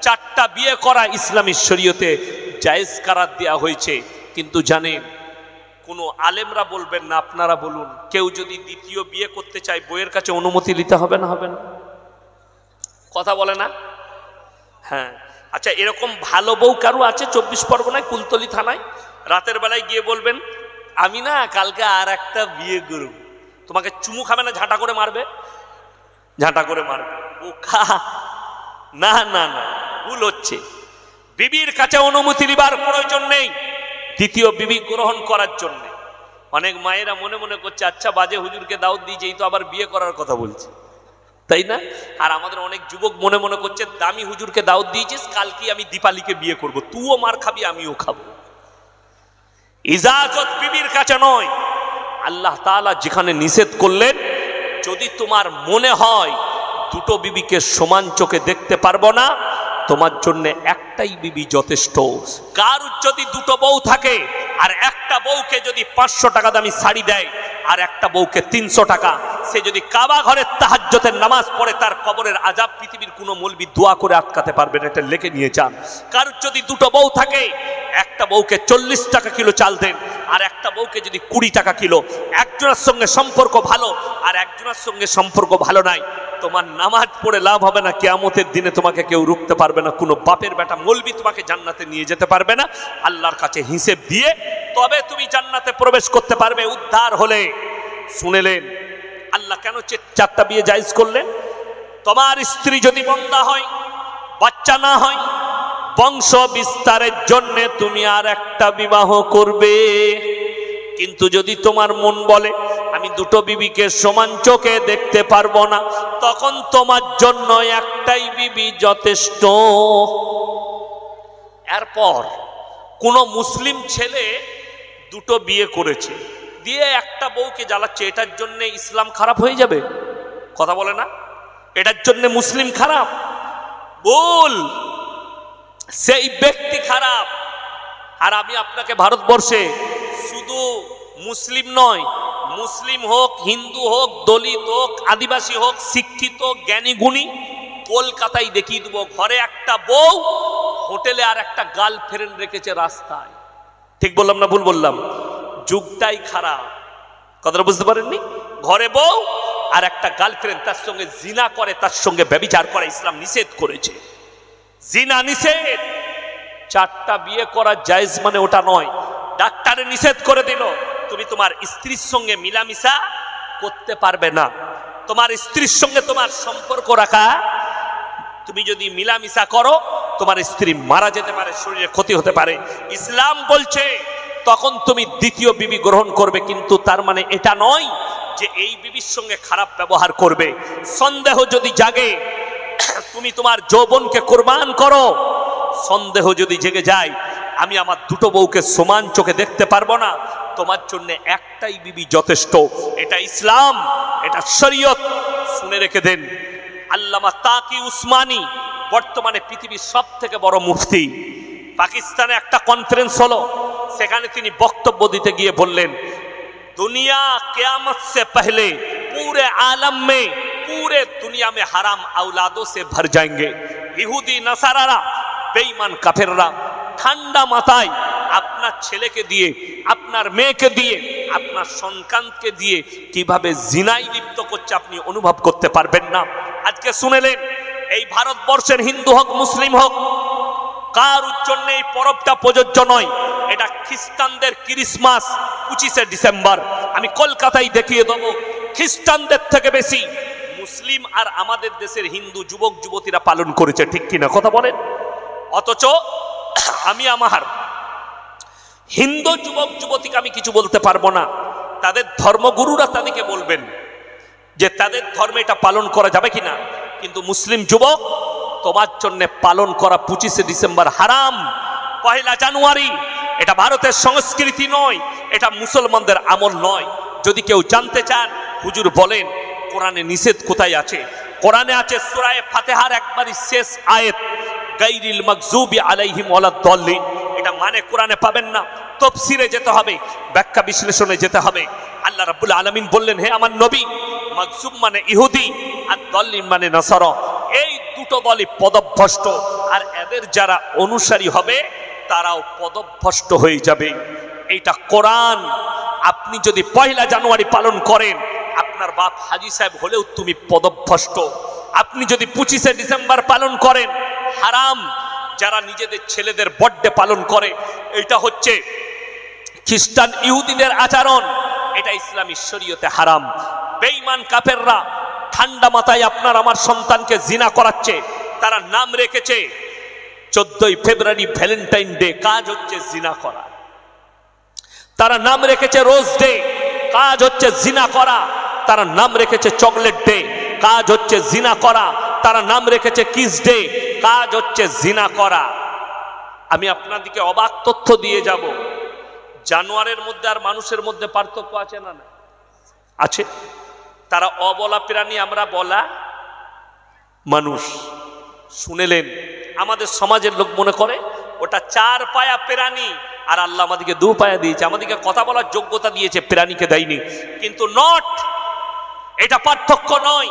চারটা বিয়ে করা ইসলামী শরীয়তে জায়েজ করার দেওয়া হয়েছে। কিন্তু জানেন, কোনো আলেমরা বলবেন না, আপনারা বলুন, কেউ যদি দ্বিতীয় বিয়ে করতে চায় বইয়ের কাছে অনুমতি নিতে হবে না? হবে না? কথা বলে না? হ্যাঁ। আচ্ছা, এরকম ভালো বউ কারো আছে 24 পরগনায় কুলতলি থানায়? রাতের বেলায় গিয়ে বলবেন আমি না কালকে আর একটা বিয়ে করব, তোমাকে চুমু খাবে না, ঝাঁটা করে মারবে, ঝাঁটা করে মারবে। ও খা না না না, ভুল হচ্ছে। বিবির কাছে অনুমতি নেবার প্রয়োজন নেই দ্বিতীয় বিবি গ্রহণ করার জন্য। অনেক মায়েরা মনে মনে করছে আচ্ছা বাজে হুজুরকে দাওয়াত দিয়েছে, এই তো আবার বিয়ে করার কথা বলছে, তাই না? আর আমাদের অনেক যুবক মনে মনে করছে দামি হুজুরকে দাওয়াত দিয়েছিস, কালকে আমি দীপালিকে বিয়ে করব, তুইও মার খাবি আমিও খাবো। ইজাজত বিবির কাছে নয়। আল্লাহ তাআলা যেখানে নিষেধ করলেন, যদি তোমার মনে হয় দুটো বিবিকে সমান চোখে দেখতে পারবো না, তোমার জন্য একটাই বিবি যথেষ্ট। কার যদি দুটো বউ থাকে আর একটা বউকে যদি 500 টাকা দামি শাড়ি দেয় আর একটা বউকে 300 টাকা, সে যদি কাবা ঘরের তাহাজ্জুদের নামাজ পড়ে তার কবরের আযাব পৃথিবীর কোনো মৌলবি দোয়া করে আটকাতে পারবে না, এটা লিখে নিয়ে যান। কার যদি দুটো বউ থাকে, একটা বউকে 40 টাকা কিলো চাল দেন আর একটা বউকে যদি 20 টাকা কিলো, একজনের সঙ্গে সম্পর্ক ভালো আর একজনের সঙ্গে সম্পর্ক ভালো নাই, তোমার নামাজ পড়ে লাভ হবে না। কিয়ামতের দিনে তোমাকে কেউ রুখতে পারবে না, কোনো বাপের বেটা মৌলবি তোমাকে জান্নাতে নিয়ে যেতে পারবে না। আল্লাহর কাছে হিসেব দিয়ে তবে তুমি জান্নাতে প্রবেশ করতে পারবে উদ্ধার হলে। শুনেলেন আল্লাহ কেন চারটা বিয়ে জায়েজ করলেন? তোমার স্ত্রী যদি বন্দা হয়, বাচ্চা না হয়, বংশ বিস্তারের জন্য তুমি আর একটা বিবাহ করবে। কিন্তু যদি তোমার মন বলে আমি দুটো বিবিকে সমান চোখে দেখতে পারবো না, তখন তোমার জন্য একটাই বিবি যথেষ্ট। এরপর কোন মুসলিম ছেলে দুটো বিয়ে করেছে, দিয়ে একটা বউকে জ্বালাচ্ছে, এটার জন্য ইসলাম খারাপ হয়ে যাবে? কথা বলে না? এটার জন্য মুসলিম খারাপ? ভুল, সেই ব্যক্তি খারাপ। আর আমি আপনাকে ভারতবর্ষে শুধু মুসলিম নয়, মুসলিম হোক, হিন্দু হোক, দলিত হোক, আদিবাসী হোক, শিক্ষিত জ্ঞানী গুণী, কলকাতায় দেখিয়ে দেবো ঘরে একটা বউ, হোটেলে আর একটা গার্লফ্রেন্ড রেখেছে রাস্তায়। ঠিক বললাম না ভুল বললাম? যুগটাই খারাপ, কথাটা বুঝতে পারেননি? ঘরে বউ আর একটা গার্লফ্রেন্ড, তার সঙ্গে জিনা করে, তার সঙ্গে ব্যভিচার করে, ইসলাম নিষেধ করেছে। জিনা নিষেধ। চারটা বিয়ে করা জায়েজ মানে ওটা নয়। ডাক্তারে নিষেধ করে দিল তুমি তোমার স্ত্রীর সঙ্গে মিলামিশা করতে পারবে না। তোমার স্ত্রীর সঙ্গে তোমার সম্পর্ক রাখা, তুমি যদি মিলামিশা করো তোমার স্ত্রী মারা যেতে পারে, শরীরে ক্ষতি হতে পারে। ইসলাম বলছে তখন তুমি দ্বিতীয় বিবি গ্রহণ করবে, কিন্তু তার মানে এটা নয় যে এই বিবির সঙ্গে খারাপ ব্যবহার করবে। সন্দেহ যদি জাগে, তুমি তোমার যৌবনকে কোরবান করো, সন্দেহ যদি জেগে যায় আমি আমার দুটো বউকে সমান চোখে দেখতে পারবো না, তোমার জন্য একটাই বিবি যথেষ্ট। এটা ইসলাম, এটা শরীয়ত। শুনে রেখে দেন, আল্লামা তাকি উসমানী বর্তমানে পৃথিবীর সব থেকে বড় মুফতি। পাকিস্তানে একটা কনফারেন্স হলো, সেখানে তিনি বক্তব্য দিতে গিয়ে বললেন, दुनिया क़यामत से पहले पूरे आलम में, पूरे दुनिया में हराम औलादों से भर जाएंगे। ইহুদি নাসারারা, বেঈমান কাফেররা ঠান্ডা মাথায় আপনার ছেলেকে দিয়ে, আপনার মেয়েকে দিয়ে, আপনার সন্তানকে দিয়ে কিভাবে জিনায় লিপ্ত করছে আপনি অনুভব করতে পারবেন না। আজকে শুনেলেন, এই ভারতবর্ষের হিন্দু হোক মুসলিম হোক, কারোর জন্য এই পরবটা প্রযোজ্য নয়। এটা খ্রিস্টানদের ক্রিসমাস 25শে ডিসেম্বর। আমি কলকাতায় দেখিয়ে দেবো, খ্রিস্টানদের থেকে বেশি মুসলিম আর আমাদের দেশের হিন্দু যুবক যুবতীরা পালন করেছে। ঠিক কিনা কথা বলেন? অথচ আমি আমার হিন্দু যুবক যুবতীকে আমি কিছু বলতে পারবো না। তাদের ধর্মগুরুরা তাদেরকে বলবেন যে তাদের ধর্মে এটা পালন করা যাবে কিনা। কিন্তু মুসলিম যুবক, তোমার জন্য পালন করা 25শে ডিসেম্বর হারাম। 1 জানুয়ারি এটা ভারতের সংস্কৃতি নয়, এটা মুসলমানদের আমল নয়। যদি কেউ জানতে চান, হুজুর বলেন কোরআনে নিষেধ কোথায় আছে? কোরআনে আছে সূরা ফাতিহার একবারই শেষ আয়াত, গায়রিল মাগযুবি আলাইহিম ওয়ালাদ-দাল্লিন। এটা মানে কোরআনে পাবেন না, তাফসীরে যেতে হবে, ব্যাখ্যা বিশ্লেষণে যেতে হবে। আল্লাহ রাব্বুল আলামিন বললেন, হে আমার নবী, মাগযুব মানে ইহুদি আর দাল্লিন মানে নাসারা। এই দুটো দলই পদভ্রষ্ট, আর এদের যারা অনুসারী হবে তারাও পদভ্রষ্ট হয়ে যাবে। এইটা কোরআন। আপনি যদি 1 জানুয়ারি পালন করেন, আপনার বাপ হাজী সাহেব হলেও তুমি পদভ্রষ্ট। আপনি যদি 25শে ডিসেম্বর পালন করেন, হারাম। যারা নিজেদের ছেলেদের বার্থডে পালন করে, এটা হচ্ছে খ্রিস্টান ইহুদিদের আচরণ, এটা ইসলামী শরীয়তে হারাম। বেঈমান কাফেররা ঠান্ডা মাথায় আপনার আমার সন্তানকে জিনা করাচ্ছে। তারা নাম রেখেছে 14ই ফেব্রুয়ারি ভ্যালেন্টাইন ডে, কাজ হচ্ছে জিনা করা। তারা নাম রেখেছে রোজ ডে, কাজ হচ্ছে জিনা করা। তারা নাম রেখেছে চকলেট ডে, কাজ হচ্ছে জিনা করা। তারা নাম রেখেছে কিস ডে, কাজ হচ্ছে জিনা করা। আমি আপনাদেরকে অবাক তথ্য দিয়ে যাব, জানোয়ারের মধ্যে আর মানুষের মধ্যে পার্থক্য আছে না? আছে। তারা অবলা প্রাণী, আমরা বলা মানুষ। শুনেলেন, আমাদের সমাজের লোক মনে করে ওটা 4 পায়া প্রাণী, আর আল্লাহ আমাদেরকে 2 পায়া দিয়েছে, আমাদেরকে কথা বলার যোগ্যতা দিয়েছে, প্রাণীকে দেয়নি। কিন্তু নট, এটা পার্থক্য নয়।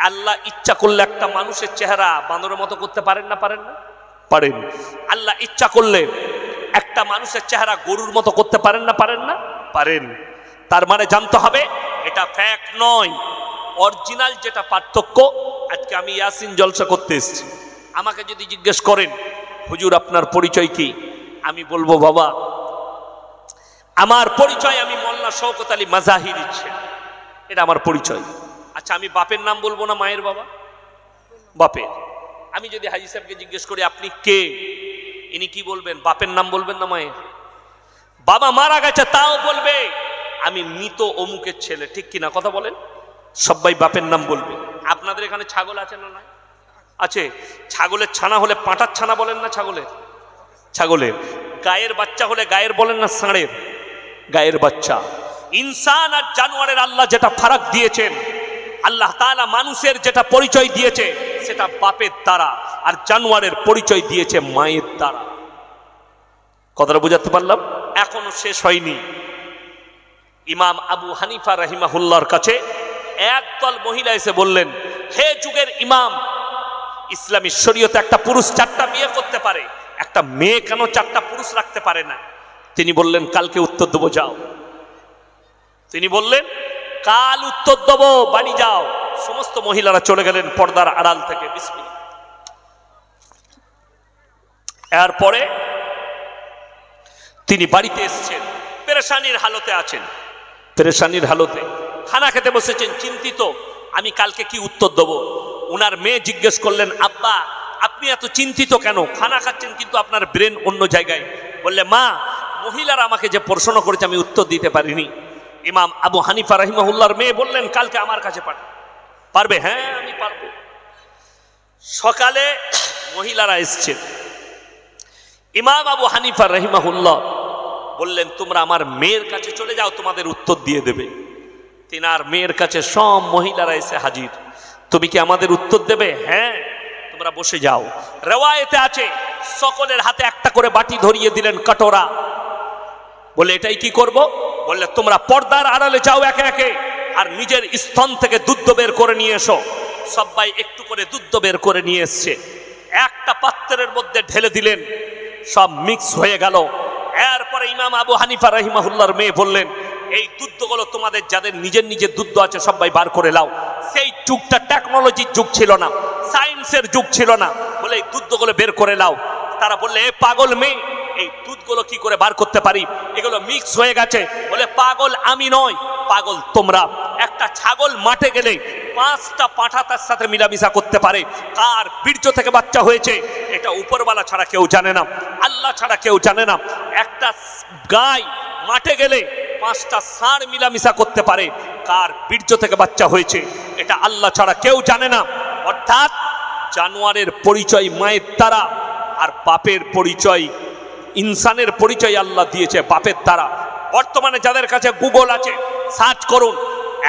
আল্লাহ ইচ্ছা করলে একটা মানুষের চেহারা বানরের মতো করতে পারেন না? পারেন না? পারেন। আল্লাহ ইচ্ছা করলে একটা মানুষের চেহারা গরুর মতো করতে পারেন না? পারেন না? পারেন। তার মানে জানতে হবে এটা ফ্যাক্ট নয়, অরিজিনাল যেটা পার্থক্য। আজকে আমি ইয়াসিন জলসা করতে এসেছি, আমাকে যদি জিজ্ঞেস করেন হুজুর আপনার পরিচয় কি, আমি বলবো বাবা আমার পরিচয় আমি মোল্লা শওকত আলী মাজাহিরি ছেলে, এটা আমার পরিচয়। আচ্ছা, আমি বাপের নাম বলবো না মায়ের? বাবা বাপের। আমি যদি হাজী সাহেবকে জিজ্ঞেস করি আপনি কে, ইনি কি বলবেন? বাপের নাম বলবেন না মায়ের? বাবা মারা গেছে তাও বলবে আমি মৃত অমুকের ছেলে, ঠিক কিনা? কথা বলেন। সবাই বাপের নাম বলবে। আপনাদের এখানে ছাগল আছে না? নাই আছে। ছাগলের ছানা হলে পাঁটার ছানা বলেন না? ছাগলের ছাগলের। গায়ের বাচ্চা হলে গায়ের বলেন না? ষাঁড়ের গায়ের বাচ্চা। ইনসান আর জানোয়ারের আল্লাহ যেটা ফারাক দিয়েছেন, আল্লাহ তাআলা মানুষের যেটা পরিচয় দিয়েছে সেটা বাপের দ্বারা, আর জানোয়ারের পরিচয় দিয়েছে মায়ের দ্বারা। কথাটা বুঝাতে পারলাম? এখনো শেষ হয়নি। ইমাম আবু হানিফা রাহিমাহুল্লাহর কাছে একদল মহিলা এসে বললেন, হে যুগের ইমাম, ইসলামী শরীয়তে একটা পুরুষ 4টা বিয়ে করতে পারে, একটা মেয়ে কেন 4টা পুরুষ রাখতে পারে না? তিনি বললেন কালকে উত্তর দেবো, যাও। তিনি বললেন কাল উত্তর দেবো, বাড়ি যাও। সমস্ত মহিলারা চলে গেলেন পর্দার আড়াল থেকে। বিসমিল্লাহ। এরপরে তিনি বাড়িতে এসেছেন, পেরেশানির হালতে আছেন, পেরেশানির হালতে খানা খেতে বসেছেন, চিন্তিত আমি কালকে কি উত্তর দেবো। ওনার মেয়ে জিজ্ঞেস করলেন, আব্বা আপনি এত চিন্তিত কেন? খানা খাচ্ছেন কিন্তু আপনার ব্রেন অন্য জায়গায়। বললে, মা মহিলারা আমাকে যে প্রশ্ন করেছে আমি উত্তর দিতে পারিনি। ইমাম আবু হানিফা রাহিমাহুল্লাহর মেয়ে বললেন, কালকে আমার কাছে পারবে? হ্যাঁ আমি পারবো। সকালে মহিলারা এসছেন, ইমাম আবু হানিফা রাহিমাহুল্লাহ বললেন, তোমরা আমার মেয়ের কাছে চলে যাও, তোমাদের উত্তর দিয়ে দেবে। তিনার মেয়ের কাছে সব মহিলারা এসে হাজির। তুমি কি আমাদের উত্তর দেবে? হ্যাঁ, তোমরা বসে যাও। রিওয়ায়েতে আছে সকলের হাতে একটা করে বাটি ধরিয়ে দিলেন, কটোরা। বলে এটাই কি করব? বললে তোমরা পর্দার আড়ালে যাও একে একে, আর নিজের স্তন থেকে দুধ বের করে নিয়ে এসো। সবাই একটু করে দুধ বের করে নিয়ে এসছে, একটা পাত্রের মধ্যে ঢেলে দিলেন, সব মিক্স হয়ে গেল। এরপরে ইমাম আবু হানিফা রাহিমাহুল্লাহর মেয়ে বললেন, এই দুধগুলো তোমাদের যাদের নিজের নিজের দুধ আছে সবাই বার করে লাও। সেই যুগটা টেকনোলজির যুগ ছিল না, সায়েন্সের যুগ ছিল না। বলে এই দুধগুলো বের করে লাও। তারা বললে, এ পাগল মেয়ে, এই দুধগুলো কি করে বার করতে পারি? এগুলো মিক্স হয়ে গেছে। বলে, পাগল আমি নয়, পাগল তোমরা। একটা ছাগল মাঠে গেলে 5টা পাঁঠা তার সাথে মিলামিশা করতে পারে। কার বীর্য থেকে বাচ্চা হয়েছে এটা উপরওয়ালা ছাড়া কেউ জানে না, আল্লাহ ছাড়া কেউ জানে না। একটা গাই মাঠে গেলে 5টা ষাঁড় মিলামিশা করতে পারে। কার বীর্য থেকে বাচ্চা হয়েছে এটা আল্লাহ ছাড়া কেউ জানে না। অর্থাৎ জানোয়ারের পরিচয় মায়ের দ্বারা, আর বাপের পরিচয়, ইনসানের পরিচয় আল্লাহ দিয়েছে বাপের দ্বারা। বর্তমানে যাদের কাছে গুগল আছে, সার্চ করুন,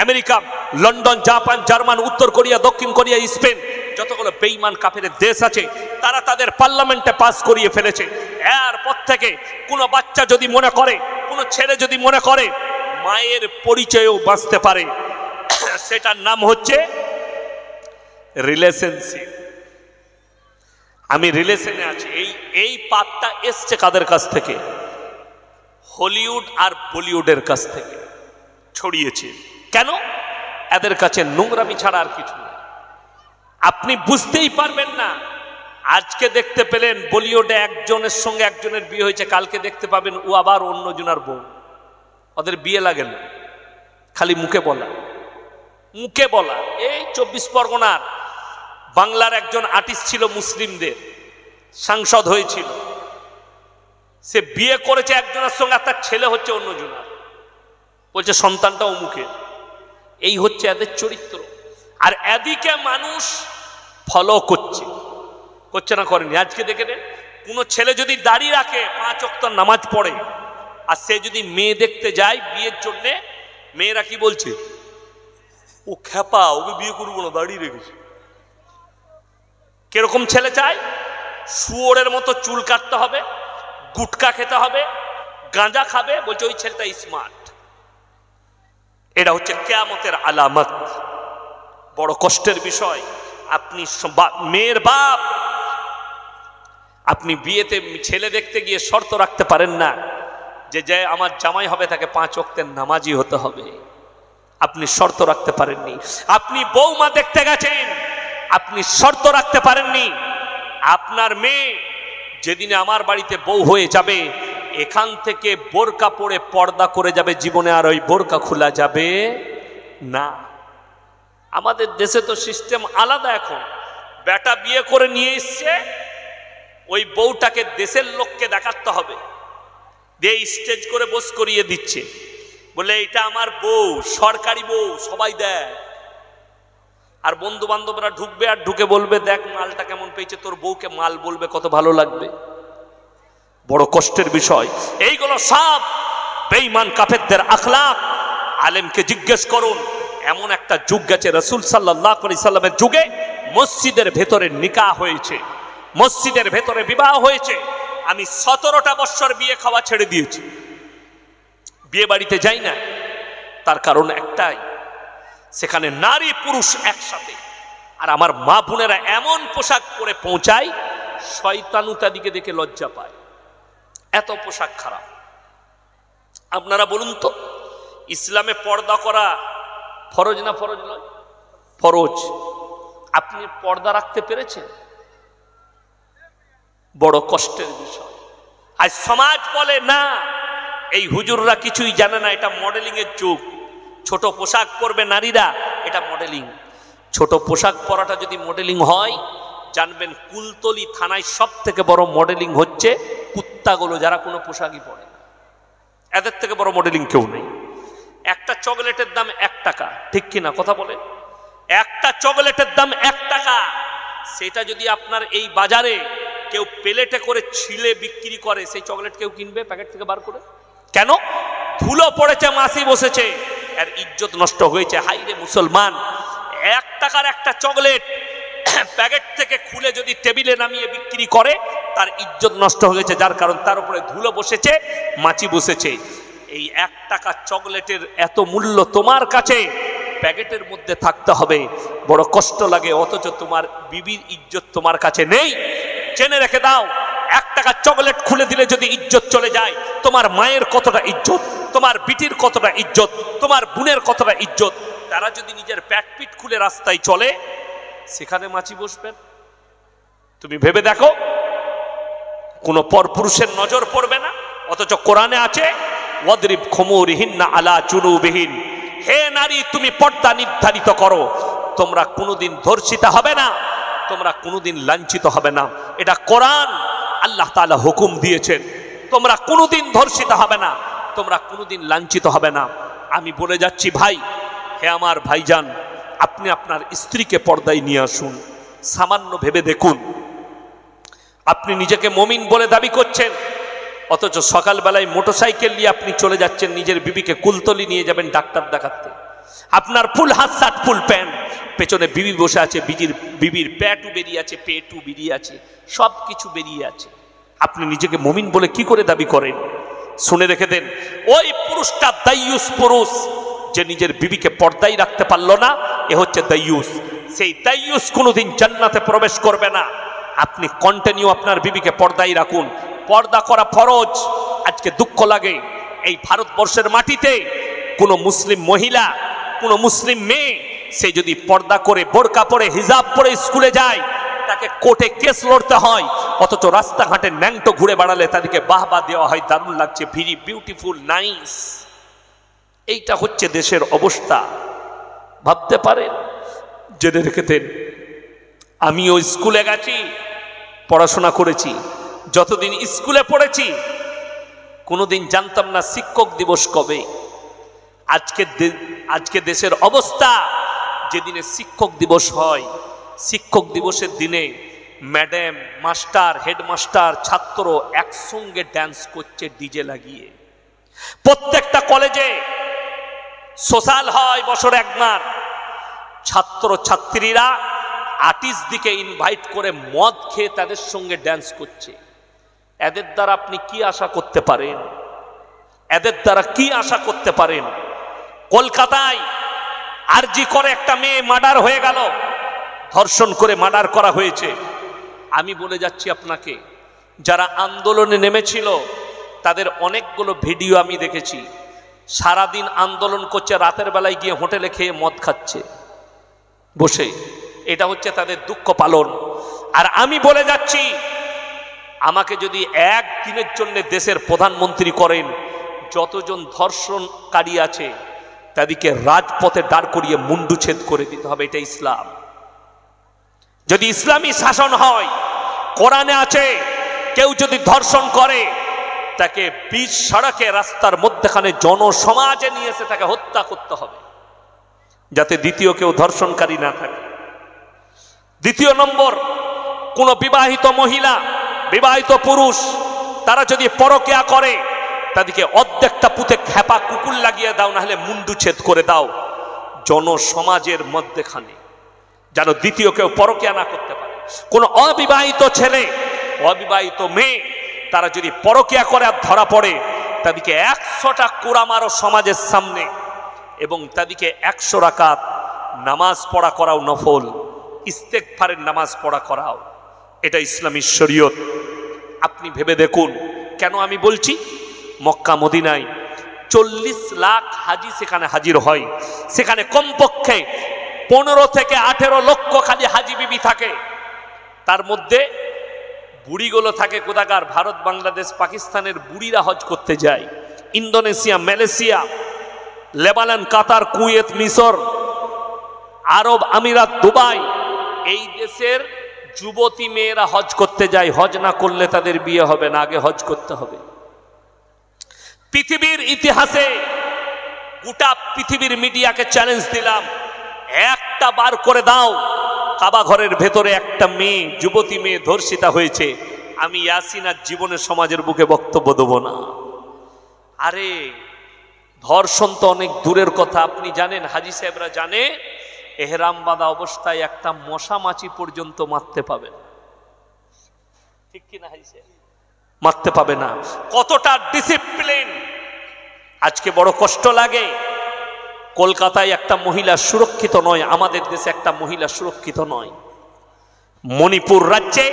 আমেরিকা, লন্ডন, জাপান, জার্মান, উত্তর কোরিয়া, দক্ষিণ কোরিয়া, স্পেন, যতগুলো বেঈমান কাফেরের দেশ আছে তারা তাদের পার্লামেন্টে পাস করিয়ে ফেলেছে। এরপর থেকে কোনো বাচ্চা যদি মনে করে, কোনো ছেলে যদি মনে করে মায়ের পরিচয়ও বাঁচতে পারে, সেটার নাম হচ্ছে রিলেশনশিপ। আমি রিলেশনে আছি, এই পাপটা এসছে কাদের কাছ থেকে? হলিউড আর বলিউডের কাছ থেকে ছড়িয়েছে। কেন? এদের কাছে নোংরামি ছাড়া আর কিছু নেই। আপনি বুঝতেই পারবেন না। আজকে দেখতে পেলেন বলিউডে একজনের সঙ্গে একজনের বিয়ে হয়েছে, কালকে দেখতে পাবেন ও আবার অন্যজনের বউ। ওদের বিয়ে লাগে না, খালি মুখে বলা, মুখে বলা। এই 24 পরগনার বাংলার একজন আর্টিস্ট ছিল, মুসলিমদের সাংসদ হয়েছিল, সে বিয়ে করেছে একজনের সঙ্গে, তার ছেলে হচ্ছে অন্যজনের, বলছে সন্তানটাও মুখে। এই হচ্ছে এদের চরিত্র। আর এদিকে মানুষ ফলো করছে, করছে না করেনি? আজকে দেখে নেন, কোনো ছেলে যদি দাড়ি রাখে, 5 ওয়াক্ত নামাজ পড়ে, আর সে যদি মেয়ে দেখতে যায় বিয়ের জন্যে, মেয়েরা কি বলছে? ও খ্যাপা, ওকে বিয়ে করবো না, দাড়ি রেখেছে। কিরকম ছেলে চায়? শুয়োরের মতো চুল কাটতে হবে, গুটকা খেতে হবে, গাঁজা খাবে, বলছে ওই ছেলেটা স্মার্ট। এটা হচ্ছে কিয়ামতের আলামত। বড় কষ্টের বিষয়। আপনি মেয়ের বাপ, আপনি বিয়েতে ছেলে দেখতে গিয়ে শর্ত রাখতে পারেন না যে আমার জামাই হবে তাকে 5 ওয়াক্তের নামাজি হতে হবে। আপনি শর্ত রাখতে পারেননি। আপনি বৌমা দেখতে গেছেন, আপনি শর্ত রাখতে পারেননি আপনার মেয়ে যেদিনে আমার বাড়িতে বউ হয়ে যাবে, এখান থেকে বোরকা পরে পর্দা করে যাবে, জীবনে আর ওই বোরকা খোলা যাবে না। আমাদের দেশে তো সিস্টেম আলাদা। এখন বেটা বিয়ে করে নিয়ে এসছে, ওই বউটাকে দেশের লোককে দেখাতে হবে, দিয়ে স্টেজ করে বস করিয়ে দিচ্ছে, বলে এটা আমার বউ, সরকারি বউ, সবাই দেয়। আর বন্ধু বান্ধবরা ঢুকবে, আর ঢুকে বলবে দেখ মালটা কেমন পেয়েছে, তোর বউকে মাল বলবে, কত ভালো লাগবে। বড় কষ্টের বিষয়। এইগুলো সব বেঈমান কাফেরদের আখলাক। আলেমকে জিজ্ঞেস করুন, এমন একটা যুগ গেছে, রাসূল সাল্লাল্লাহু আলাইহি সাল্লামের যুগে মসজিদের ভেতরে নিকাহ হয়েছে, মসজিদের ভেতরে বিবাহ হয়েছে। আমি 17টা বছর বিয়ে খাওয়া ছেড়ে দিয়েছি, বিয়ে বাড়িতে যাই না। তার কারণ একটাই, সেখানে নারী পুরুষ একসাথে। আর আমার মা বোনেরা এমন পোশাক পরে পৌঁছায়, শয়তানু তাদিকে দেখে লজ্জা পায়, এত পোশাক খারাপ। আপনারা বলুন তো, ইসলামে পর্দা করা ফরজ না ফরজ নয়? ফরজ। আপনি পর্দা রাখতে পেরেছেন? বড় কষ্টের বিষয়। আজ সমাজ বলে না, এই হুজুররা কিছুই জানে না, এটা মডেলিং এর যুগ, ছোট পোশাক পরবে নারীরা, এটা মডেলিং। ছোট পোশাক পরাটা যদি মডেলিং হয়, জানবেন কুলতলি থানায় সব থেকে বড় মডেলিং হচ্ছে কুত্তাগুলো, যারা কোনো পোশাকই পরে না। এদের থেকে বড় মডেলিং কেউ নেই। একটা চকলেটের দাম 1 টাকা, ঠিক কিনা কথা বলেন? একটা চকলেটের দাম 1 টাকা। সেটা যদি আপনার এই বাজারে কেউ প্লেটে করে ছিলে বিক্রি করে, সেই চকলেট কেউ কিনবে প্যাকেট থেকে বার করে? কেন? ধুলো পড়েছে, মাছি বসেছে, আর ইজ্জত নষ্ট হয়েছে। হাইরে মুসলমান, 1 টাকার একটা চকলেট প্যাকেট থেকে খুলে যদি টেবিলে নামিয়ে বিক্রি করে, তার ইজ্জত নষ্ট হয়েছে। যার কারণ তার উপরে ধুলো বসেছে, মাছি বসেছে। এই 1 টাকা চকলেটের এত মূল্য তোমার কাছে প্যাকেটের মধ্যে থাকতে হবে, বড় কষ্ট লাগে। অথচ তোমার বিবির ইজ্জত তোমার কাছে নেই। জেনে রেখে দাও, 1 টাকার চকলেট খুলে দিলে যদি ইজ্জত চলে যায়, তোমার মায়ের কতটা ইজ্জত, তোমার বিটির কতটা ইজ্জত, তোমার বোনের কতটা ইজ্জত। তারা যদি নিজের প্যাট পিট খুলে রাস্তায় চলে, সেখানে মাছি বসবেন। তুমি ভেবে দেখো, কোনো পরপুরুষের নজর পড়বে না। অথচ কোরআনে আছে, ওয়াদরিব খুমুরিহিন্না আলা জুনুবিহিন, হে নারী তুমি পর্দা নির্ধারিত করো, তোমরা কোনোদিন ধর্ষিতা হবে না, তোমরা কোনোদিন লাঞ্ছিত হবে না। এটা কোরআন, আল্লাহ তাআলা হুকুম দিয়েছেন। তোমরা কোনোদিন ধর্ষিত হবে না, তোমরা কোনোদিন লাঞ্ছিত হবে না। আমি বলে যাচ্ছি ভাই, হে আমার ভাইজান, আপনি আপনার স্ত্রীকে পর্দায় নিয়ে আসুন। সামান্য ভেবে দেখুন, আপনি নিজেকে মুমিন বলে দাবি করছেন, অথচ সকালবেলায় মোটরসাইকেল নিয়ে আপনি চলে যাচ্ছেন নিজের বিবিকে কুলতলি নিয়ে যাবেন ডাক্তার দেখাতে। আপনার ফুল হাত শার্ট, ফুল প্যান্ট, পেছনে বিবি বসে আছে, বিবির প্যাটু বেরিয়ে আছে, পেটু বেরিয়ে আছে, সব কিছু বেরিয়ে আছে। আপনি নিজেকে মুমিন বলে কি করে দাবি করেন? শুনে রেখে দেন, ওই পুরুষটা দাইয়ুস পুরুষ, যে নিজের বিবিকে পর্দায় রাখতে পারলো না, এ হচ্ছে দাইয়ুস। সেই দাইয়ুস কোনোদিন জান্নাতে প্রবেশ করবে না। আপনি কন্টিনিউ আপনার বিবিকে পর্দায় রাখুন। পর্দা করা ফরজ। আজকে দুঃখ লাগে এই ভারতবর্ষের মাটিতে কোনো মুসলিম মহিলা, কোনো মুসলিম মেয়ে সে যদি পর্দা করে, বোরকা পরে, হিজাব পরে স্কুলে যায়, তাকে কোর্টে কেস লড়তে হয়। অথচ রাস্তাঘাটে ন্যাংটো ঘুরে বেড়ালে তাদেরকে বাহবা দেওয়া হয়, দারুণ লাগছে, ভেরি বিউটিফুল, নাইস। এইটা হচ্ছে দেশের অবস্থা। ভাবতে পারেন, জেনে রেখেতেন আমিও স্কুলে গেছি, পড়াশোনা করেছি। যতদিন স্কুলে পড়েছি কোনোদিন জানতাম না শিক্ষক দিবস কবে। আজকে দেশের অবস্থা, যেদিনে শিক্ষক দিবস হয়, শিক্ষক দিবসের দিনে ম্যাডাম, মাস্টার, হেডমাস্টার, ছাত্র একসঙ্গে ড্যান্স করছে ডিজে লাগিয়ে। প্রত্যেকটা কলেজে সোশ্যাল হয় বছরে একবার, ছাত্র ছাত্রীরা আর্টিস্ট দিকে ইনভাইট করে মদ খেয়ে তাদের সঙ্গে ড্যান্স করছে। এদের দ্বারা আপনি কি আশা করতে পারেন? এদের দ্বারা কি আশা করতে পারেন? কলকাতায় আরজি করে একটা মেয়ে মার্ডার হয়ে গেল, ধর্ষণ করে মার্ডার করা হয়েছে। আমি বলে যাচ্ছি আপনাকে, যারা আন্দোলনে নেমেছিল তাদের অনেকগুলো ভিডিও আমি দেখেছি। সারাদিন আন্দোলন করছে, রাতের বেলায় গিয়ে হোটেলে খেয়ে মদ খাচ্ছে বসে। এটা হচ্ছে তাদের দুঃখ পালন। আর আমি বলে যাচ্ছি, আমাকে যদি একদিনের জন্য দেশের প্রধানমন্ত্রী করেন, যতজন ধর্ষণকারী আছে তাদেরকে রাজপথে দাঁড় করিয়ে মুন্ডুচ্ছেদ করে দিতে হবে। এটা ইসলাম। যদি ইসলামী শাসন হয়, কোরআনে আছে কেউ যদি ধর্ষণ করে তাকে বিচ সড়কে, রাস্তার মধ্যখানে জনসমাজে নিয়ে এসে তাকে হত্যা করতে হবে, যাতে দ্বিতীয় কেউ ধর্ষণকারী না থাকে। দ্বিতীয় নম্বর, কোন বিবাহিত মহিলা, বিবাহিত পুরুষ তারা যদি পরকিয়া করে তাদেরকে অর্ধেকটা পুঁতে খেপা কুকুর লাগিয়ে দাও, না হলে মুন্ডুচ্ছেদ করে দাও জনসমাজের মধ্যখানে, যেন দ্বিতীয় কেউ পরকিয়া না করতে পারে। কোন অবিবাহিত ছেলে, অবিবাহিত মেয়ে তারা যদি পরকিয়া করে আর ধরা পড়ে, তাদেরকে 100টা কোড়া মারো সমাজের সামনে, এবং তাদেরকে 100 রাকাত নামাজ পড়া করাও, নফল ইস্তেগফারের নামাজ পড়া করাও। এটা ইসলামী শরীয়ত। আপনি ভেবে দেখুন, কেন আমি বলছি, মক্কা মদিনায় 40 লাখ হাজি সেখানে হাজির হয়। সেখানে কমপক্ষে 15 থেকে 18 লক্ষ খালি হাজি বিবি থাকে। তার মধ্যে বুড়িগুলো থাকে কোথাকার, ভারত, বাংলাদেশ, পাকিস্তানের বুড়িরা হজ করতে যায়। ইন্দোনেশিয়া, মালয়েশিয়া, লেবানন, কাতার, কুয়েত, মিশর, আরব আমিরাত, দুবাই, এই দেশের যুবতী মেয়েরা হজ করতে যায়। হজ না করলে তাদের বিয়ে হবে না, আগে হজ করতে হবে। পৃথিবীর ইতিহাসে গোটা পৃথিবীর মিডিয়াকে চ্যালেঞ্জ দিলাম, একটা বার করে দাও কাবা ঘরের ভেতরে একটা মেয়ে, যুবতী মেয়ে ধর্ষিতা হয়েছে। আমি ইয়াসিনার জীবনের সমাজের বুকে বক্তব্য দেব না। আরে ধর্ষণ তো অনেক দূরের কথা। আপনি জানেন, হাজি সাহেবরা জানে, এহরাম বাঁধা অবস্থায় একটা মশা মাছি পর্যন্ত মারতে পাবে না। ঠিক কিনা হাজি সাহেব? মারতে পাবে না। কতটা ডিসিপ্লিন! আজকে বড় কষ্ট লাগে, কলকাতায় একটা মহিলা সুরক্ষিত নয়, আমাদের দেশে একটা মহিলা সুরক্ষিত নয়। মণিপুর রাজ্যে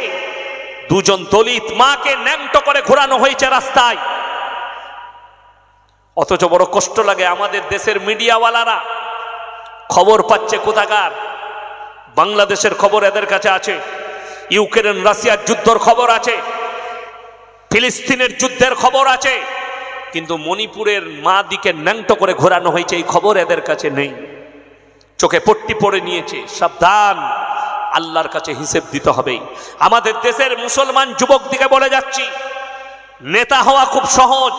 2 জন দলিত মাকে ন্যাংটো করে ঘোরানো হয়েছে রাস্তায়। অথচ বড় কষ্ট লাগে, আমাদের দেশের মিডিয়াওয়ালারা খবর পাচ্ছে কোথাকার। বাংলাদেশের খবর এদের কাছে আছে, ইউক্রেন রাশিয়ার যুদ্ধের খবর আছে, ফিলিস্তিনের যুদ্ধের খবর আছে, কিন্তু মণিপুরের মা দিকে ন্যাংটো করে ঘোরানো হয়েছে এই খবর এদের কাছে নেই। চোখে পট্টি পরে নিয়েছে। সাবধান, আল্লাহর কাছে হিসেব দিতে হবে। আমাদের দেশের মুসলমান যুবক দিকে বলে যাচ্ছি, নেতা হওয়া খুব সহজ,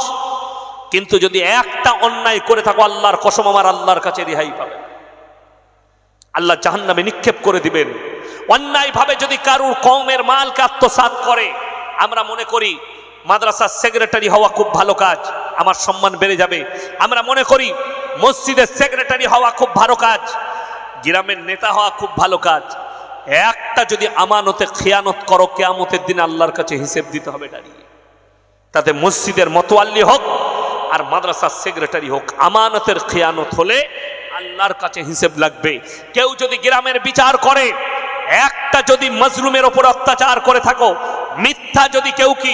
কিন্তু যদি একটা অন্যায় করে থাকো, আল্লাহর কসম আমার আল্লাহর কাছে রেহাই পাবে। আল্লাহ জাহান্নামে নিক্ষেপ করে দিবেন। অন্যায় ভাবে যদি কারুর কওমের মালকে আত্মসাৎ করে, আমরা মনে করি মাদ্রাসার সেক্রেটারি হওয়া খুব ভালো কাজ, আমার সম্মান বেড়ে যাবে। আমরা মনে করি মসজিদের সেক্রেটারি হওয়া খুব ভালো কাজ, গ্রামের নেতা হওয়া খুব ভালো কাজ। একটা যদি আমানতে খেয়ানত করো, কিয়ামতের দিন আল্লাহর কাছে হিসেব দিতে হবে দাঁড়িয়ে। তাতে মসজিদের মতোয়াল্লি হোক আর মাদ্রাসার সেক্রেটারি হোক, আমানতের খেয়ানত হলে আল্লাহর কাছে হিসেব লাগবে। কেউ যদি গ্রামের বিচার করে, একটা যদি মজলুমের ওপর অত্যাচার করে থাকো, মিথ্যা যদি কেউ কি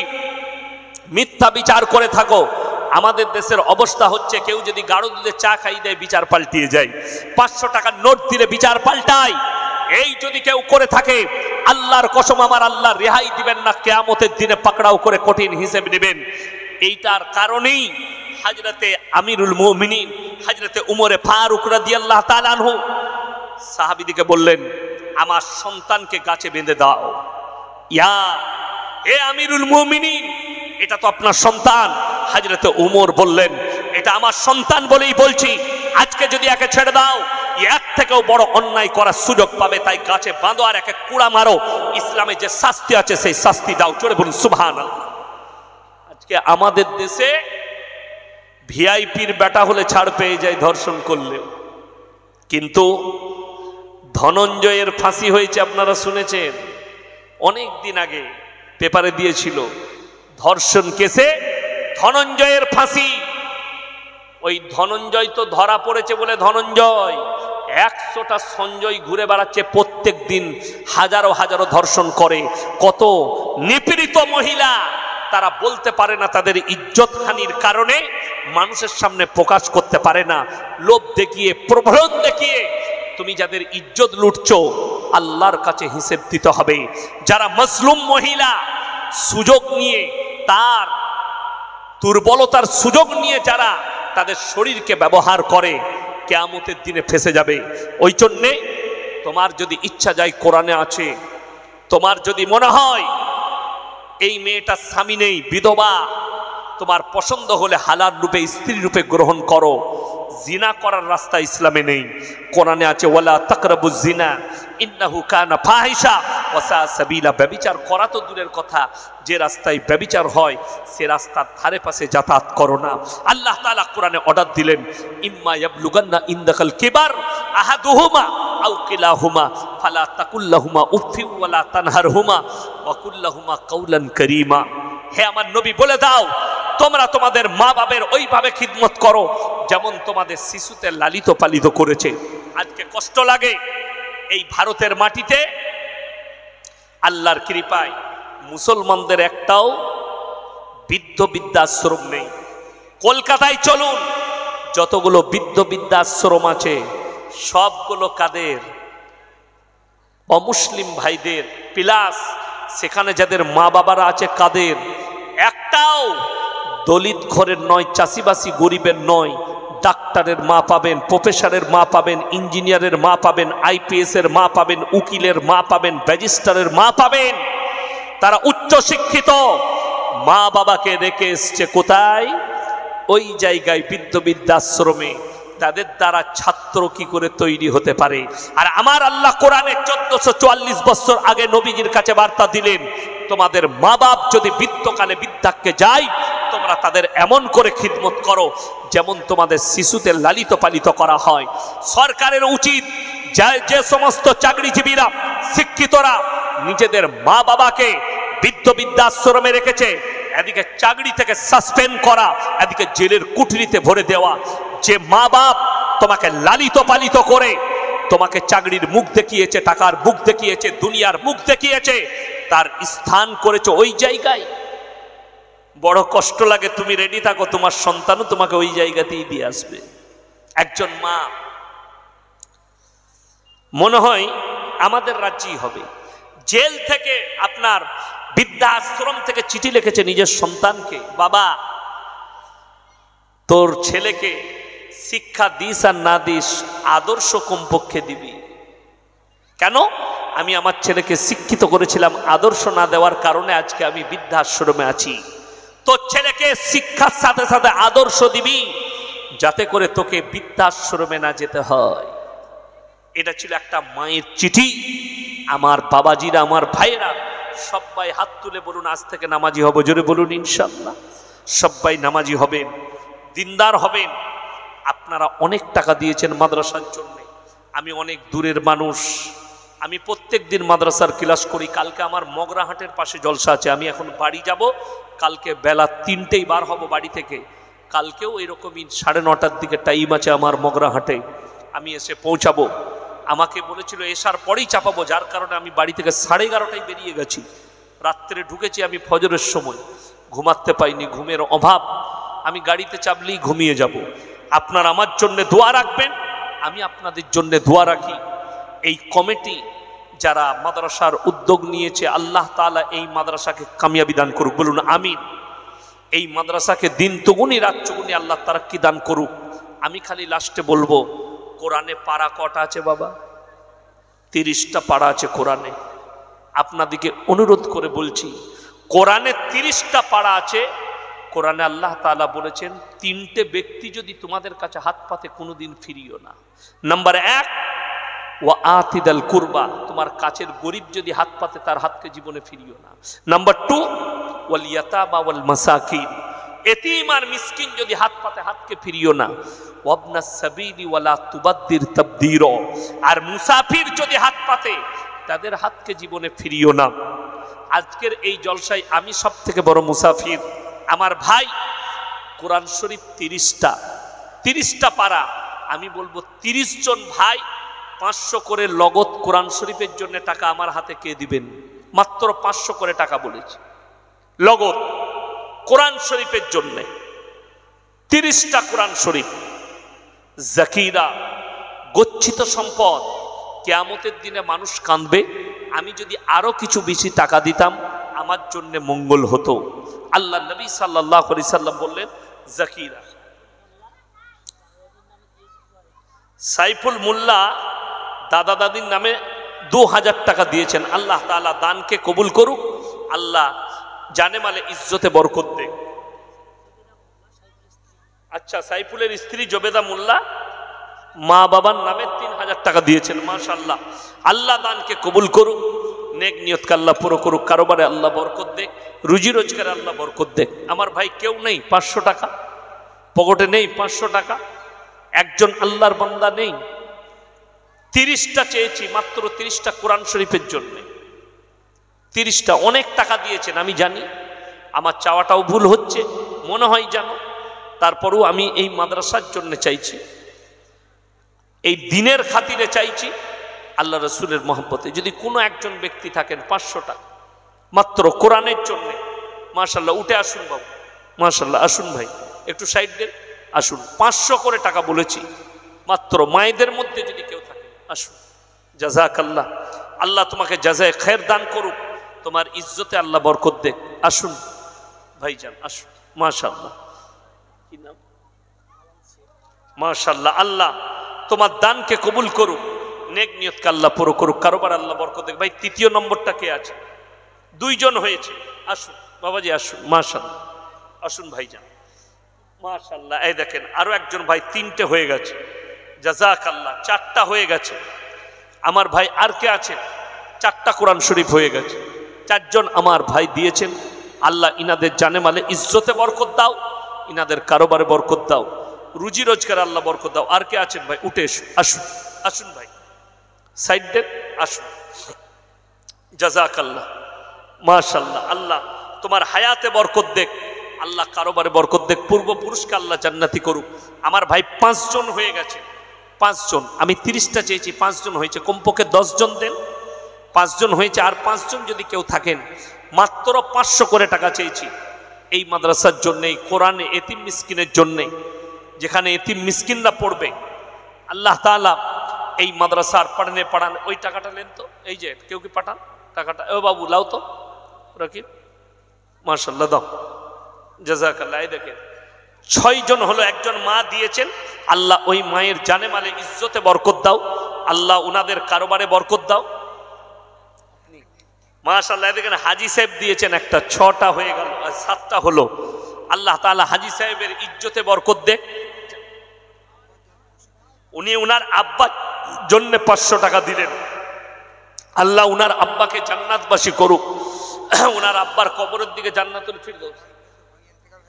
মিথ্যা বিচার করে থাকো, আমাদের দেশের অবস্থা হচ্ছে কেউ যদি গাঢ় দুধে চা খাই দেয় বিচার পাল্টিয়ে যায়, 500 টাকার নোট দিলে বিচার পাল্টায়। এই যদি কেউ করে থাকে, আল্লাহর কসম আমার আল্লাহ রেহাই দিবেন না, কিয়ামতের দিনে পাকড়াও করে কঠিন হিসেব নেবেন। এইটার কারণেই হযরতে আমিরুল মুমিনিন হযরতে উমরে ফারুক রাদিয়াল্লাহু তাআলা আনহু সাহাবীদেরকে বললেন, আমার সন্তানকে গাছে বেঁধে দাও। ইয়া হে আমিরুল মুমিনিন, এটা তো আপনার সন্তান। হযরতে উমর বললেন, এটা আমার সন্তান বলেই বলছি, আজকে যদি একে ছেড়ে দাও এর থেকেও বড় অন্যায় করার সুযোগ পাবে, তাই গাছে বাঁধো আর একে কুড়া মারো। ইসলামে যে শাস্তি আছে সেই শাস্তি দাও। চলে বলুন সুবহানাল্লাহ। আজকে আমাদের দেশে ভিআইপির বেটা হলে ছাড় পেয়ে যায় ধর্ষণ করলে, কিন্তু ধনঞ্জয়ের ফাঁসি হয়েছে, আপনারা শুনেছেন, অনেক দিন আগে পেপারে দিয়েছিল, ধর্ষণ কেসে ধনঞ্জয়ের ফাঁসি। ওই ধনঞ্জয় তো ধরা পড়েছে বলে ধনঞ্জয় 100টা সঞ্জয় ঘুরে বেড়াচ্ছে, প্রত্যেক দিন হাজারো হাজারো ধর্ষণ করে। কত নিপীড়িত মহিলা তারা বলতে পারে না, তাদের ইজ্জত হানির কারণে মানুষের সামনে প্রকাশ করতে পারে না। লোভ দেখিয়ে, প্রলোভন দেখিয়ে তুমি যাদের ইজ্জত লুটছো, আল্লাহর কাছে হিসেব দিতে হবে। যারা মজলুম মহিলা সুযোগ নিয়ে, তার দুর্বলতার সুযোগ নিয়ে যারা তাদের শরীরকে ব্যবহার করে, কিয়ামতের দিনে ফেঁসে যাবে। ওই জন্যে তোমার যদি ইচ্ছা যায়, কোরআনে আছে, তোমার যদি মনে হয় এই মেয়েটার স্বামী নেই, বিধবা, তোমার পছন্দ হলে হালাল রূপে স্ত্রী রূপে গ্রহণ করো। জিনা করার রাস্তা ইসলামে নেই। কোরআনে আছে ওয়ালা তাকরাবুজ জিনা ইন্নাহু কানা ফাহিশা ওয়া সা সাবিলা। ব্যভিচার করা তো দূরের কথা, যে রাস্তায় ব্যভিচার হয় সে রাস্তার ধারে পাশে যাতায়াত করো না। আল্লাহ তাআলা কোরআনে অর্ডার দিলেন, ইম্মা ইয়াবলুগান্না ইনদাকাল কিবার আহাদুহুমা আও কিলাহুমা ফালা তাকুল্লাহুমা উফফি ওয়ালা তানহারহুমা ওয়া কুল্লাহুমা কাওলান কারীমা। হে আমার নবী, বলে দাও, তোমরা তোমাদের মা বাবার ওইভাবে খিদমত করো যেমন তোমাদের শিশুতে লালিত পালিত করেছে। আজকে কষ্ট লাগে, এই ভারতের মাটিতে আল্লাহর কৃপায় মুসলমানদের একটাও বৃদ্ধ বৃদ্ধাশ্রম নেই। কলকাতায় চলুন, যতগুলো বৃদ্ধ বৃদ্ধাশ্রম আছে সবগুলো কাদের? অমুসলিম ভাইদের। প্লাস সেখানে যাদের মা বাবারা আছে কাদের? একটাও দলিত ঘরের নয়, চাষিবাসী গরিবের নয়। ডাক্তারের মা পাবেন, প্রফেসরের মা পাবেন, ইঞ্জিনিয়ারের মা পাবেন, আইপিএস এর মা পাবেন, উকিলের মা পাবেন, ব্যারিস্টারের মা পাবেন। তারা উচ্চ শিক্ষিত, মা বাবাকে রেখে এসছে কোথায়? ওই জায়গায় বৃদ্ধ বৃদ্ধাশ্রমে। তাদের দ্বারা ছাত্র কি করে তৈরি হতে পারে? আর আমার আল্লাহ কোরআনে 1444 বছর আগে নবীজির কাছে বার্তা দিলেন, তোমাদের মা বাপ যদি বৃদ্ধকালে বৃদ্ধাক্যে যায়, তোমরা তাদের এমন করে খিদমত করো যেমন তোমাদের শিশুদের লালিত পালিত করা হয়। সরকারের উচিত যে সমস্ত চাকরিজীবীরা, শিক্ষিতরা নিজেদের মা বাবাকে বৃদ্ধ বৃদ্ধাশ্রমে রেখেছে, এদিকে চাকরি থেকে সাসপেন্ড করা, এদিকে জেলের কুঠরিতে ভরে দেওয়া। যে মা বাপ তোমাকে লালিত পালিত করে, তোমাকে চাকরির মুখ দেখিয়েছে, টাকার মুখ দেখিয়েছে, দুনিয়ার মুখ দেখিয়েছে, তার স্থান করেছে ওই জায়গায়। বড় কষ্ট লাগে, তুমি রেডি থাকো, তোমার সন্তানও তোমাকে ওই জায়গাতেই দিয়ে আসবে। একজন মা, মনে হয় আমাদের রাজ্যেই হবে, জেল থেকে আপনার বৃদ্ধাশ্রম থেকে চিঠি লিখেছে নিজের সন্তানকে, বাবা তোর ছেলেকে শিক্ষা দিস আর না দিস, আদর্শ কমপক্ষে দিবি। কেন? আমি আমার ছেলেকে শিক্ষিত করেছিলাম, আদর্শ না দেওয়ার কারণে আজকে আমি বৃদ্ধাশ্রমে আছি। তোর ছেলেকে শিক্ষার সাথে সাথে আদর্শ দিবি, যাতে করে তোকে বৃদ্ধাশ্রমে না যেতে হয়। এটা ছিল একটা মায়ের চিঠি। আমার বাবাজিরা, আমার ভাইয়েরা, সবাই হাত তুলে বলুন আজ থেকে নামাজি হব। জোরে বলুন ইনশাআল্লাহ। সবাই নামাজি হবেন, দিনদার হবেন। আপনারা অনেক টাকা দিয়েছেন মাদ্রাসার জন্য। আমি অনেক দূরের মানুষ, আমি প্রত্যেক দিন মাদ্রাসার ক্লাস করি। কালকে আমার মগরাহাটের পাশে জলসা আছে, আমি এখন বাড়ি যাব। কালকে বেলা 3টেই বার হব বাড়ি থেকে। কালকেও এরকমই 9:30টার দিকে টাইম আছে আমার মগরাহাটে, আমি এসে পৌঁছাবো। আমাকে বলেছিল এসার পরেই চাপাবো, যার কারণে আমি বাড়ি থেকে 11:30টায় বেরিয়ে গেছি। রাত্রে ঢুকেছি আমি ফজরের সময়, ঘুমাতে পাইনি, ঘুমের অভাব। আমি গাড়িতে চাপলেই ঘুমিয়ে যাব। আপনারা আমার জন্য দোয়া রাখবেন, আমি আপনাদের জন্য দোয়া রাখি। এই কমিটি যারা মাদ্রাসার উদ্যোগ নিয়েছে, আল্লাহ তাআলা এই মাদ্রাসাকে কামিয়াবি দান করুক, বলুন আমিন। এই মাদ্রাসাকে দিন তুগুনি রাত চুগুনি আল্লাহ তারাক্কি দান করুক। আমি খালি লাস্টে বলবো, কোরআনে পারা কটা আছে বাবা? 30টা পারা আছে কোরআনে। আপনাদেরকে অনুরোধ করে বলছি, কোরআনে 30টা পারা আছে। কোরআনে আল্লাহ তাআলা বলেছেন, 3টে ব্যক্তি যদি তোমাদের কাছে হাত পাতে কোনোদিন ফিরিও না। নাম্বার 1, ওয়া আতিদাল কুরবা, তোমার কাছের গরিব যদি হাত পাতে তার হাতকে জীবনে ফিরিও না। নাম্বার 2, ওয়াল ইয়াতামা ওয়াল মাসাকিন, এতিম আর মিসকিন যদি হাত পাতে হাতকে ফিরিও না। ওয়াবনাস সাবিলি ওয়ালা তুবাদ্দির তাবদীরা, আর মুসাফির যদি হাত পাতে তাদের হাতকে জীবনে ফিরিও না। আজকের এই জলসায় আমি সব থেকে বড় মুসাফির। আমার ভাই কোরআন শরীফ 30টা পারা। আমি বলবো 30 জন ভাই 500 করে লগত কোরআন শরীফের জন্য টাকা আমার হাতে কে দিবেন? মাত্র 500 করে টাকা বলেছি লগত কোরআন শরীফের জন্য। 30টা কোরআন শরীফ, জাকিরা, গচ্ছিত সম্পদ। কিয়ামতের দিনে মানুষ কাঁদবে, আমি যদি আরো কিছু বেশি টাকা দিতাম আমার জন্য মঙ্গল হতো। আল্লাহ নবী সাল্লাল্লাহু আলাইহি সাল্লাম বললেন জাকিরা। সাইফুল মোল্লা দাদা দাদির নামে 2000 টাকা দিয়েছেন। আল্লাহ তাআলা দানকে কবুল করুক, আল্লাহ জানে মালে ইজ্জতে বরকত দেখ। আচ্ছা, সাইফুলের স্ত্রী জবেদা মোল্লা মা বাবার নামে 3000 টাকা দিয়েছেন। মাশাআল্লাহ, আল্লাহ দানকে কবুল করুক, নেক নিয়তকে আল্লাহ পুরো করুক, কারোবারে আল্লাহ বরকত দেখ, রুজি রোজগারে আল্লাহ বরকত দেখ। আমার ভাই কেউ নেই 500 টাকা পকেটে নেই, 500 টাকা একজন আল্লাহর বান্দা নেই। 30টা চেয়েছি, মাত্র 30টা কোরআন শরীফের জন্য। 30টা অনেক টাকা দিয়েছেন, আমি জানি আমার চাওয়াটাও ভুল হচ্ছে মনে হয় জানো, তারপরেও আমি এই মাদ্রাসার জন্য চাইছি, এই দিনের খাতিরে চাইছি, আল্লাহ রসুলের মহব্বতে। যদি কোনো একজন ব্যক্তি থাকেন 500 টাকা মাত্র কোরআনের জন্য, মাশাআল্লাহ, উঠে আসুন বাবু, মাশাআল্লাহ, আসুন ভাই, একটু সাইড দেন, আসুন। 500 করে টাকা বলেছি মাত্র। মায়েদের মধ্যে যদি কেউ থাকে আসুন। জাযাকাল্লাহ, আল্লাহ তোমাকে জাযায়ে খায়ের দান করুক, তোমার ইজ্জতে আল্লাহ বরকত দেখ। আসুন ভাইজান, আসুন। মাশাআল্লাহ, কি নাম? মাশাআল্লাহ, আল্লাহ তোমার দানকে কবুল করুক, নেক নিয়তকে আল্লাহ পুরো করুক, কারোবার আল্লাহ বরকত দেখ। ভাই 3য় নম্বরটা কে আছে? 2 জন হয়েছে, আসুন বাবাজি, আসুন। মাশাআল্লাহ, আসুন ভাইজান, মাশাআল্লাহ। এই দেখেন আরো একজন ভাই, 3টে হয়ে গেছে। জাযাকাল্লাহ, 4টা হয়ে গেছে। আমার ভাই আর কে আছে? 4টা কোরআন শরীফ হয়ে গেছে। 4 জন আমার ভাই দিয়েছেন। আল্লাহ ইনাদের জানে মালে ইজ্জতে বরকত দাও, ইনাদের কারোবারে বরকত দাও, রুজি রোজগার আল্লাহ বরকত দাও। আর কে আছেন ভাই? উঠে এসো, আসুন, আসুন ভাই, সাইড দেন, আসুন। জাযাকাল্লাহ, মাশাআল্লাহ, আল্লাহ তোমার হায়াতে বরকত দেখ, আল্লাহ কারোবারে বরকত দেখ, পূর্বপুরুষকে আল্লাহ জান্নাতি করুক। আমার ভাই 5 জন হয়ে গেছে, 5 জন। আমি 30টা চেয়েছি, 5 জন হয়েছে। কমপক্ষে 10 জন দেন। 5 জন হয়েছে, আর 5 জন যদি কেউ থাকেন, মাত্র 500 করে টাকা চেয়েছি এই মাদ্রাসার জন্য, এই কোরআনে এতিম মিসকিনের জন্যে, যেখানে এতিম মিসকিনরা পড়বে। আল্লাহ তাআলা এই মাদ্রাসার পড়ান। ওই টাকাটা নেন তো, এই যে কেউ কি পাঠান টাকাটা, ও বাবু লাও তো, রাকিব, মাশাআল্লাহ, দাও। জাযাকাল্লাহ। এই দেখেন 6 জন হলো, একজন মা দিয়েছেন। আল্লাহ ওই মায়ের জানে মালে ইজ্জতে বরকত দাও, আল্লাহ উনাদের কারোবারে বরকত দাও। মাশাআল্লাহ। দেখেন হাজী সাহেব দিয়েছেন একটা, 6টা হয়ে গেল, 7টা হলো। আল্লাহ তাআলা হাজী সাহেবের ইজ্জতে বরকত দেখ। উনি উনার আব্বার জন্য 500 টাকা দিলেন। আল্লাহ উনার আব্বাকে জান্নাতবাসী করুক, উনার আব্বার কবরের দিকে জান্নাতুল ফিরদৌস।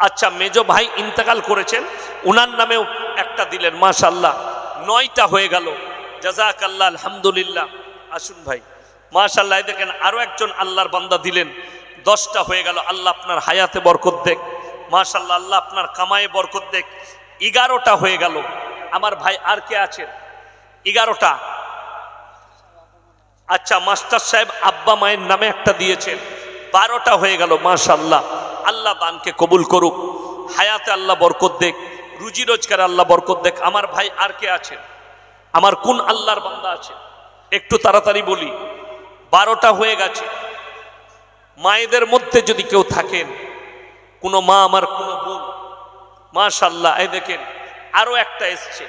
আচ্ছা, মেজো ভাই ইন্তেকাল করেছেন, উনার নামেও একটা দিলেন। মাশাআল্লাহ, 9টা হয়ে গেল। জাযাকাল্লাহ, আলহামদুলিল্লাহ। আসুন ভাই, মাশাআল্লাহ। দেখেন আরো একজন আল্লাহর বান্দা দিলেন, 10টা হয়ে গেল। আল্লাহ আপনার হায়াতে বরকত দেখ, মাশাআল্লাহ, আল্লাহ আপনার কামায়ে বরকত দেখ। 11টা হয়ে গেল। আমার ভাই আর কে আছেন? 11টা। আচ্ছা, মাস্টার সাহেব আব্বা মায়ের নামে একটা দিয়েছেন, 12টা হয়ে গেল। মাশাআল্লাহ, আল্লাহ দানকে কবুল করুক, হায়াতে আল্লাহ বরকত দেখ, রুজি রোজগারে আল্লাহ বরকত দেখ। আমার ভাই আর কে আছেন? আমার কোন আল্লাহর বান্দা আছে? একটু তাড়াতাড়ি বলি। 12টা হয়ে গেছে। মায়েদের মধ্যে যদি কেউ থাকেন, কোনো মা, আমার কোনো বোন, মাশাআল্লাহ, এই দেখেন আরো একটা এসছে।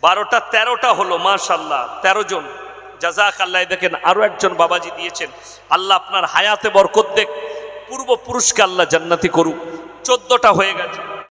12টা 13টা হলো। মাশাআল্লাহ, 13 জন। জাযাকাল্লাহ। দেখেন আরো একজন বাবাজি দিয়েছেন। আল্লাহ আপনার হায়াতে বরকত দেখ, পূর্বপুরুষকে আল্লাহ জান্নাতি করুক। 14টা হয়ে গেছে।